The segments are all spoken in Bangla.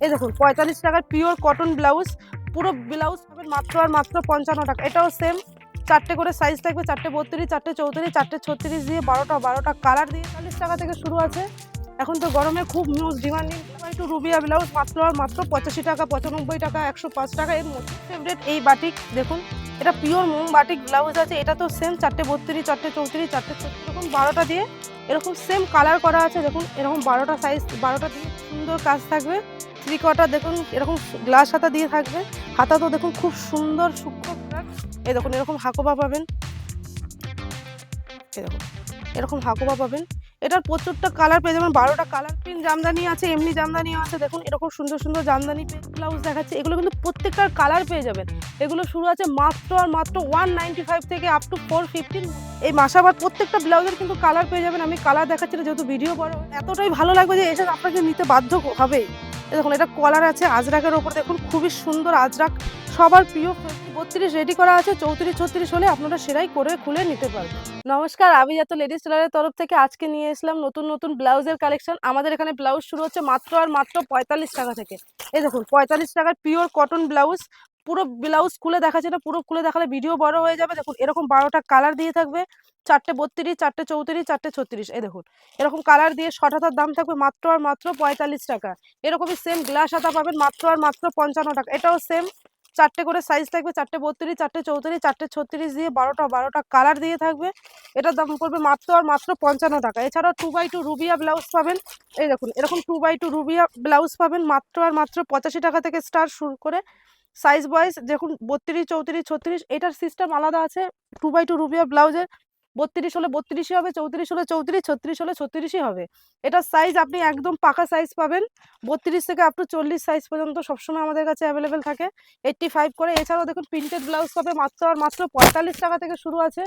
এই দেখুন 45 টাকার পিওর কটন ব্লাউজ, পুরো ব্লাউজ পাবেন মাত্র আর মাত্র 55 টাকা। এটাও সেম চারটে করে সাইজ থাকবে, চারটে 32, চারটে 34, চারটে 36 দিয়ে 12টা কালার দিয়ে 40 টাকা থেকে শুরু আছে। এখন তো গরমে খুব নিউজ ডিমান্ডিং একটু রুবিয়া ব্লাউজ মাত্র আর মাত্র 85 টাকা, 95 টাকা, 105 টাকা। এর মধ্যে ফেভারিট এই বাটিক দেখুন, এটা পিওর মোম বাটিক ব্লাউজ আছে। এটা তো সেম চারটে 32, চারটে 34, চারটে 36, এরকম 12টা দিয়ে এরকম সেম কালার করা আছে। দেখুন এরকম 12টা সাইজ, 12টা দিয়ে সুন্দর কাজ থাকবে। থ্রি কোয়ার্টার দেখুন এরকম গ্লাস হাতা দিয়ে থাকবে। হাতা তো দেখুন খুব সুন্দর সূক্ষ্ম কাজ। এই দেখুন এরকম হাকোবা পাবেন, এই দেখুন এরকম হাকোবা পাবেন। এটার প্রচুরটা কালার পেয়ে যাবেন, 12টা কালার প্রিন্ট জামদানি আছে, এমনি জামদানিও আছে। দেখুন এরকম সুন্দর সুন্দর জামদানি ব্লাউজ দেখাচ্ছে, এগুলো কিন্তু প্রত্যেকটার কালার পেয়ে যাবেন। এগুলো শুরু আছে মাত্র আর মাত্র 195 থেকে আপ টু 415। এই মাসাবার প্রত্যেকটা ব্লাউজের কিন্তু কালার পেয়ে যাবেন। আমি কালার দেখাচ্ছি না যেহেতু ভিডিও বড়, এতটাই ভালো লাগবে যে এসে আপনাকে নিতে বাধ্য হবে। দেখুন এটা কলার আছে আজরাকের ওপর, দেখুন খুবই সুন্দর আজরাক, সবার প্রিয়। 32 রেডি করা আছে, 34 36 হলে আপনারা সেলাই করে খুলে নিতে পারবেন। নমস্কার, আমি যাতে লেডিস টেলারের তরফ থেকে আজকে নিয়ে এসলাম নতুন নতুন ব্লাউজের কালেকশন। আমাদের এখানে ব্লাউজ শুরু হচ্ছে মাত্র আর মাত্র 45 টাকা থেকে। এই দেখুন 45 টাকার পিওর কটন ব্লাউজ, পুরো ব্লাউজ খুলে দেখাচ্ছে না, পুরো খুলে দেখালে ভিডিও বড় হয়ে যাবে। দেখুন এরকম 12টা কালার দিয়ে থাকবে, চারটে 32, চারটে 34, চারটে 36। এই দেখুন এরকম কালার দিয়ে শর্ট হাতার দাম থাকবে মাত্র আর মাত্র 45 টাকা। এরকমই সেম গ্লাস হাতা পাবেন মাত্র আর মাত্র 55 টাকা। এটাও সেম চারটে করে সাইজ থাকবে, চারটে 32, চারটে 34, চারটে 36 দিয়ে 12টা কালার দিয়ে থাকবে। এটার দাম পড়বে মাত্র আর মাত্র 55 টাকা। এছাড়াও 2x2 রুবিয়া ব্লাউজ পাবেন। এই দেখুন এরকম 2x2 রুবিয়া ব্লাউজ পাবেন মাত্র আর মাত্র 85 টাকা থেকে স্টার্ট শুরু করে সাইজ ওয়াইজ দেখুন 32, 34, 36। এটার সিস্টেম আলাদা আছে। 2x2 রুবিয়া ব্লাউজের 32 হলে 32ই হবে, 34 হলে 34, 36 হলে 36ই হবে। এটার সাইজ আপনি একদম পাকা সাইজ পাবেন, 32 থেকে আপ টু 40 সাইজ পর্যন্ত সবসময় আমাদের কাছে অ্যাভেলেবেল থাকে 85 করে। এছাড়াও দেখুন প্রিন্টেড ব্লাউজ পাবে মাত্র আর মাত্র 45 টাকা থেকে শুরু আছে।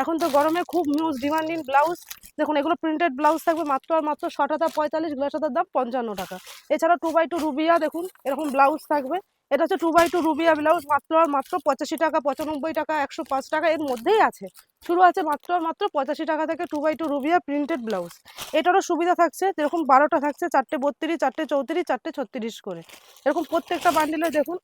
এখন তো গরমে খুব নিউজ ডিমান্ডিং ব্লাউজ, দেখুন এগুলো প্রিন্টেড ব্লাউজ থাকবে মাত্র আর মাত্র 60 টাকা 45, গ্লাস হাতার দাম 55 টাকা। এছাড়া 2x2 রুবিয়া দেখুন এরকম ব্লাউজ থাকবে। এটা হচ্ছে 2x2 রুবিয়া ব্লাউজ মাত্র আর মাত্র 85 টাকা, 95 টাকা, 105 টাকা এর মধ্যেই আছে। শুরু আছে মাত্র আর মাত্র 85 টাকা থেকে 2x2 রুবিয়া প্রিন্টেড ব্লাউজ। এটারও সুবিধা থাকছে, যেরকম 12টা থাকছে, চারটে 32, চারটে 34, চারটে 36 করে এরকম প্রত্যেকটা বান্ডিলে দেখুন।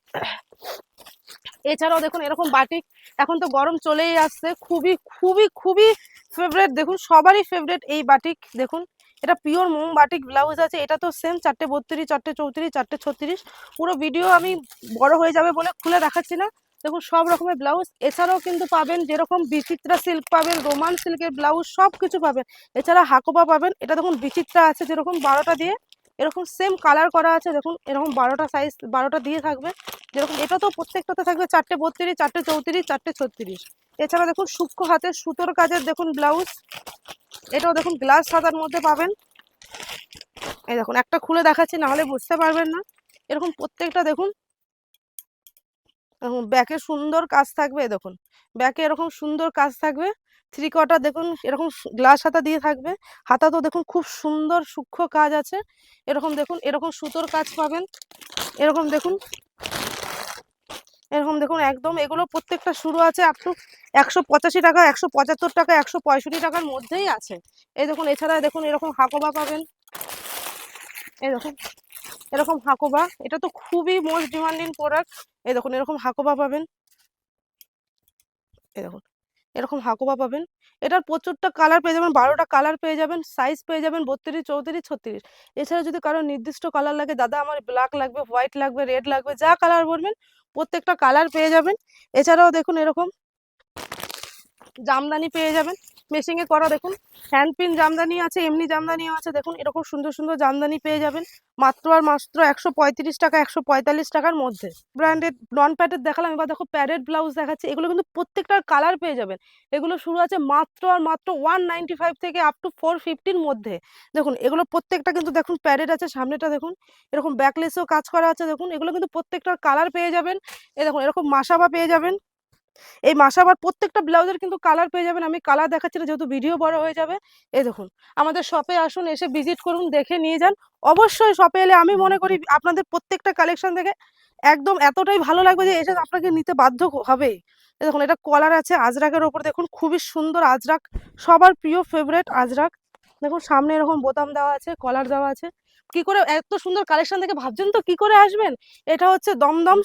এছাড়াও দেখুন এরকম বাটিক, এখন তো গরম চলেই আসছে, খুবই খুবই খুবই ফেভারিট, দেখুন সবারই ফেভারিট এই বাটিক। দেখুন এটা পিওর মোম বাটিক ব্লাউজ আছে। এটা তো সেম চারটে 32, চারটে 34, চারটে 36। পুরো ভিডিও আমি বড় হয়ে যাবে বলে খুলে দেখাচ্ছি না। দেখুন সব রকমের ব্লাউজ। এছাড়াও কিন্তু পাবেন যেরকম বিচিত্রা সিল্ক পাবেন, রোমান সিল্কের ব্লাউজ সব কিছু পাবেন। এছাড়া হাকোবা পাবেন। এটা দেখুন বিচিত্রা আছে, যেরকম 12টা দিয়ে এরকম সেম কালার করা আছে। দেখুন এরকম 12টা সাইজ, 12টা দিয়ে থাকবে যেরকম। এটা তো প্রত্যেকটাতে থাকবে চারটে 32, চারটে 34, চারটে 36। এছাড়া দেখুন সূক্ষ্ম হাতের সুতোর কাজের দেখুন ব্লাউজ, এটাও দেখুন গ্লাস হাতার মধ্যে পাবেন। এই দেখুন একটা খুলে দেখাচ্ছি, না হলে বুঝতে পারবেন না। এরকম প্রত্যেকটা দেখুন ব্যাকে সুন্দর কাজ থাকবে। দেখুন ব্যাকে এরকম সুন্দর কাজ থাকবে। থ্রি কোয়ার্টার দেখুন এরকম গ্লাস হাতা দিয়ে থাকবে। হাতা তো দেখুন খুব সুন্দর সূক্ষ্ম কাজ আছে। এরকম দেখুন এরকম সুতোর কাজ পাবেন। এরকম দেখুন, এরকম দেখুন একদম এগুলো প্রত্যেকটা শুরু আছে আপ টু 185 টাকা, 175 টাকা, 165 টাকার মধ্যেই আছে। এই দেখুন এছাড়া দেখুন এরকম হাকোবা পাবেন। এই দেখুন এরকম হাকোবা, এটা তো খুবই মোস্ট ডিমান্ডিং প্রোডাক্ট। এই দেখুন এরকম হাকোবা পাবেন। এই দেখুন এরকম হাকোবা পাবেন। এটার প্রচুরটা কালার পেয়ে যাবেন, 12টা কালার পেয়ে যাবেন, সাইজ পেয়ে যাবেন 32, 34, 36। এছাড়া যদি কারো নির্দিষ্ট কালার লাগে, দাদা আমার ব্ল্যাক লাগবে, হোয়াইট লাগবে, রেড লাগবে, যা কালার বলবেন প্রত্যেকটা কালার পেয়ে যাবেন। এছাড়াও দেখুন এরকম জামদানি পেয়ে যাবেন মেশিনে করা। দেখুন হ্যান্ড পিন জামদানি আছে, এমনি জামদানিও আছে। দেখুন এরকম সুন্দর সুন্দর জামদানি পেয়ে যাবেন মাত্র আর মাত্র 135 টাকা, 145 টাকার মধ্যে। ব্র্যান্ডেড নন প্যাডেড দেখালাম, এবার দেখো প্যাডেড ব্লাউজ দেখাচ্ছে। এগুলো কিন্তু প্রত্যেকটার কালার পেয়ে যাবেন। এগুলো শুরু আছে মাত্র আর মাত্র 195 থেকে আপ টু 450-র মধ্যে। দেখুন এগুলো প্রত্যেকটা কিন্তু দেখুন প্যাডেড আছে। সামনেটা দেখুন এরকম ব্যাকলেসও কাজ করা আছে। দেখুন এগুলো কিন্তু প্রত্যেকটার কালার পেয়ে যাবেন। এই দেখুন এরকম মাসাবা পেয়ে যাবেন। এই মাসাবার প্রত্যেকটা ব্লাউজের কিন্তু কালার পেয়ে যাবেন। আমি কালার দেখাচ্ছি না যেহেতু ভিডিও বড় হয়ে যাবে। এই দেখুন আমাদের শপে আসুন, এসে ভিজিট করুন, দেখে নিয়ে যান। অবশ্যই শপে এলে আমি মনে করি আপনাদের প্রত্যেকটা কালেকশন দেখে একদম এতটাই ভালো লাগবে যে এসে আপনাকে নিতে বাধ্য হবেই। এই দেখুন এটা কলার আছে আজরাকের ওপর, দেখুন খুবই সুন্দর আজরাক, সবার প্রিয় ফেভারিট আজরাক। দেখুন সামনে এরকম বোতাম দেওয়া আছে, কলার দেওয়া আছে, কি করে এত সুন্দর কালেকশন থেকে ভাবছেন তো কি করে আসবেন? এটা হচ্ছে দমদম,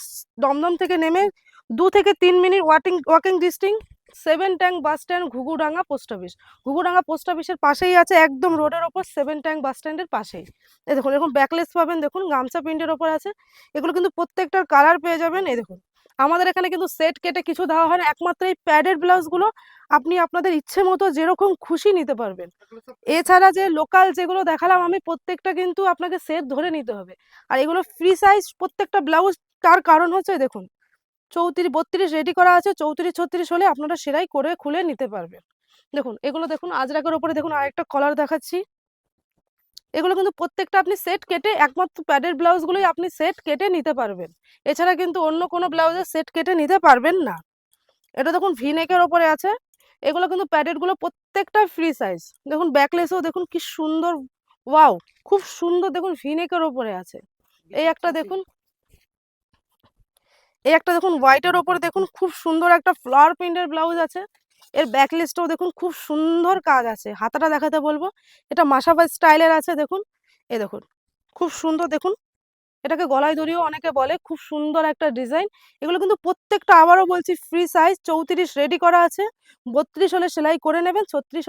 দমদম থেকে নেমে 2 থেকে 3 minute walking distance, 7 tank bus stand, Ghughudanga post office. Ghughudanga post অফিসের পাশেই আছে, একদম রোডের ওপর, 7 ট্যাঙ্ক বাস স্ট্যান্ডের পাশেই। এই দেখুন এরকম ব্যাকলেস পাবেন, দেখুন গামছা প্রিন্টের ওপর আছে। এগুলো কিন্তু প্রত্যেকটার কালার পেয়ে যাবেন। এই দেখুন আমাদের এখানে কিন্তু সেট কেটে কিছু দেওয়া হয় না, একমাত্র এই প্যাডেড ব্লাউজগুলো আপনি আপনাদের ইচ্ছে মতো যেরকম খুশি নিতে পারবেন। এছাড়া যে লোকাল যেগুলো দেখালাম আমি, প্রত্যেকটা কিন্তু আপনাকে সেট ধরে নিতে হবে। আর এগুলো ফ্রি সাইজ প্রত্যেকটা ব্লাউজ। তার কারণ হচ্ছে দেখুন 34 32 রেডি করা আছে, 34 36 হলে আপনারা সেলাই করে খুলে নিতে পারবেন। দেখুন এগুলো দেখুন আজরাকের উপরে দেখুন আরেকটা কলার দেখাচ্ছি। এগুলো কিন্তু প্রত্যেকটা আপনি সেট কেটে, একমাত্র প্যাডের ব্লাউজগুলোই আপনি সেট কেটে নিতে পারবেন। এছাড়া কিন্তু অন্য কোনো ব্লাউজের সেট কেটে নিতে পারবেন না। এটা দেখুন ভি নেকের ওপরে আছে। এগুলো কিন্তু প্যাডেড গুলো প্রত্যেকটা ফ্রি সাইজ। দেখুন ব্যাকলেসও দেখুন কি সুন্দর, ওয়াও খুব সুন্দর, দেখুন ভি নেকের ওপরে আছে। এই একটা দেখুন, এই একটা দেখুন হোয়াইটের ওপরে দেখুন খুব সুন্দর একটা ফ্লাওয়ার প্রিন্টের ব্লাউজ আছে। এর ব্যাকলেসটাও দেখুন খুব সুন্দর কাজ আছে। হাতাটা দেখাতে বলবো, এটা মাসাবাই স্টাইলের আছে দেখুন। এই দেখুন খুব সুন্দর, দেখুন এটাকে গলায় দড়িও অনেকে বলে, খুব সুন্দর একটা ডিজাইন। এগুলো কিন্তু প্রত্যেকটা আবারও বলছি ফ্রি সাইজ। 34 রেডি করা আছে, 32 হলে সেলাই করে নেবেন, 36